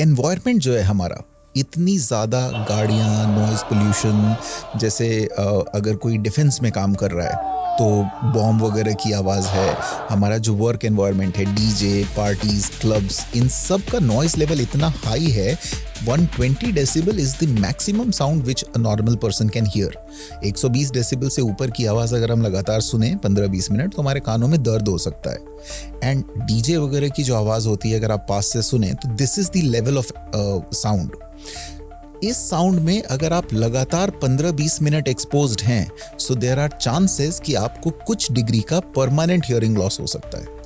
Environment जो है हमारा, इतनी ज़्यादा गाड़ियाँ, नॉइज़ पोल्यूशन, जैसे अगर कोई डिफेंस में काम कर रहा है तो बॉम्ब वगैरह की आवाज़ है। हमारा जो वर्क एनवायरनमेंट है, डीजे, पार्टीज़, क्लब्स, इन सब का नॉइज़ लेवल इतना हाई है। 120 decibel is the maximum sound which a normal person can hear. 120 decibel से ऊपर की आवाज़ अगर हम लगातार सुने 15-20 मिनट तो हमारे कानों में दर्द हो सकता है। एंड डीजे वगैरह की जो आवाज़ होती है अगर आप पास से सुने तो this is the level of sound. इस साउंड में अगर आप लगातार 15-20 मिनट एक्सपोज्ड हैं, सो देयर आर चांसेस कि आपको कुछ डिग्री का परमानेंट हियरिंग लॉस हो सकता है।